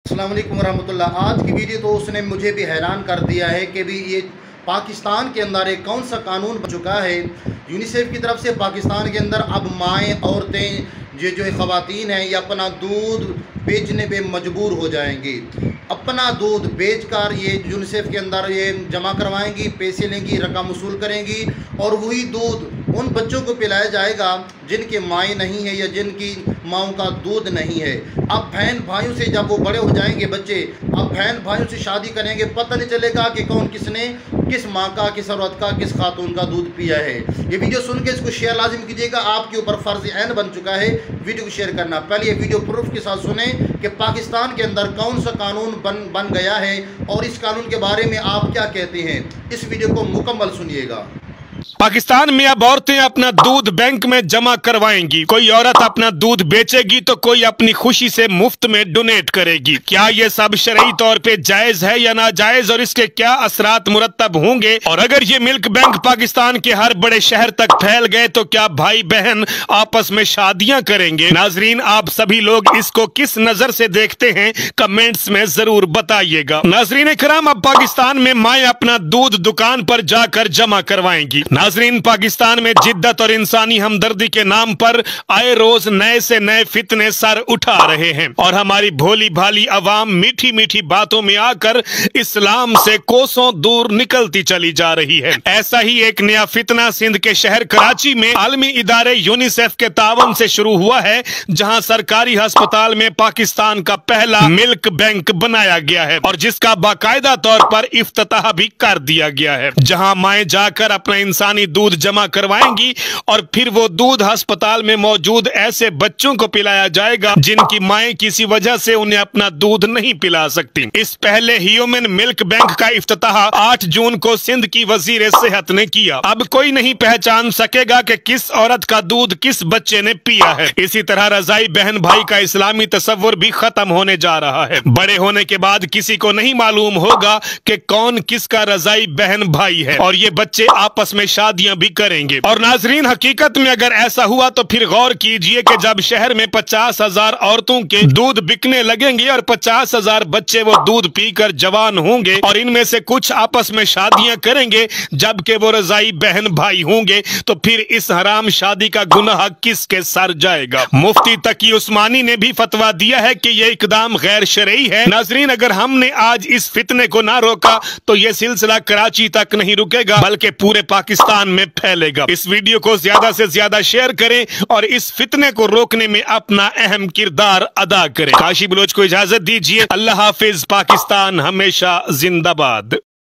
अस्सलाम वालेकुम रहमतुल्लाह। आज की वीडियो तो उसने मुझे भी हैरान कर दिया है कि भी ये पाकिस्तान के अंदर एक कौन सा कानून बन चुका है। यूनिसेफ की तरफ से पाकिस्तान के अंदर अब माएँ औरतें जो ख़वातीन हैं ये अपना दूध बेचने पे मजबूर हो जाएंगी। अपना दूध बेचकर ये यूनिसेफ के अंदर ये जमा करवाएंगी, पैसे लेंगी, रकम वसूल करेंगी और वही दूध उन बच्चों को पिलाया जाएगा जिनके माएँ नहीं है या जिनकी माँओं का दूध नहीं है। अब बहन भाइयों से जब वो बड़े हो जाएंगे बच्चे, अब बहन भाइयों से शादी करेंगे, पता नहीं चलेगा कि कौन किसने किस माँ का, किस औरत का, किस खातून का दूध पिया है। ये वीडियो सुन के इसको शेयर लाजिम कीजिएगा, आपके ऊपर फ़र्ज़ ऐन बन चुका है वीडियो को शेयर करना। पहले ये वीडियो प्रूफ के साथ सुने कि पाकिस्तान के अंदर कौन सा कानून बन गया है और इस कानून के बारे में आप क्या कहते हैं। इस वीडियो को मुकम्मल सुनिएगा। पाकिस्तान में अब औरतें अपना दूध बैंक में जमा करवाएंगी। कोई औरत अपना दूध बेचेगी तो कोई अपनी खुशी से मुफ्त में डोनेट करेगी। क्या ये सब शरई तौर पे जायज है या नाजायज और इसके क्या असरात मुरत्तब होंगे? और अगर ये मिल्क बैंक पाकिस्तान के हर बड़े शहर तक फैल गए तो क्या भाई बहन आपस में शादियां करेंगे? नाजरीन, आप सभी लोग इसको किस नजर से देखते हैं कमेंट्स में जरूर बताइएगा। नाजरीन इकराम, अब पाकिस्तान में माएँ अपना दूध दुकान पर जाकर जमा करवाएंगी। नाजरीन, पाकिस्तान में जिद्दत और इंसानी हमदर्दी के नाम पर आए रोज नए से नए फितने सर उठा रहे हैं और हमारी भोली भाली अवाम मीठी मीठी बातों में आकर इस्लाम से कोसों दूर निकलती चली जा रही है। ऐसा ही एक नया फितना सिंध के शहर कराची में आलमी इदारे यूनिसेफ के तावन से शुरू हुआ है, जहां सरकारी अस्पताल में पाकिस्तान का पहला मिल्क बैंक बनाया गया है और जिसका बाकायदा तौर पर इफ्तिताह भी कर दिया गया है, जहां माएँ जाकर अपना इंसानी दूध जमा करवाएंगी और फिर वो दूध अस्पताल में मौजूद ऐसे बच्चों को पिलाया जाएगा जिनकी माएँ किसी वजह से उन्हें अपना दूध नहीं पिला सकती। इस पहले ह्यूमन मिल्क बैंक का इफ्तिताह 8 जून को सिंध की वजीर सेहत ने किया। अब कोई नहीं पहचान सकेगा कि किस औरत का दूध किस बच्चे ने पिया है। इसी तरह रजाई बहन भाई का इस्लामी तस्वुर भी खत्म होने जा रहा है। बड़े होने के बाद किसी को नहीं मालूम होगा कि कौन किसका रजाई बहन भाई है और ये बच्चे आपस में शादियां भी करेंगे। और नाजरीन, हकीकत में अगर ऐसा हुआ तो फिर गौर कीजिए कि जब शहर में 50,000 औरतों के दूध बिकने लगेंगे और 50,000 बच्चे वो दूध पीकर जवान होंगे और इनमें से कुछ आपस में शादियां करेंगे जबकि वो रजाई बहन भाई होंगे, तो फिर इस हराम शादी का गुनाह किसके सर जाएगा? मुफ्ती तकी उस्मानी ने भी फतवा दिया है कि यह इकदाम गैर शरई है। नाजरीन, अगर हमने आज इस फितने को ना रोका तो यह सिलसिला कराची तक नहीं रुकेगा बल्कि पूरे पाकिस्तान में फैलेगा। इस वीडियो को ज्यादा से ज्यादा शेयर करें और इस फितने को रोकने में अपना अहम किरदार अदा करें। काशी बलोच को इजाजत दीजिए। अल्लाह हाफिज। पाकिस्तान हमेशा जिंदाबाद।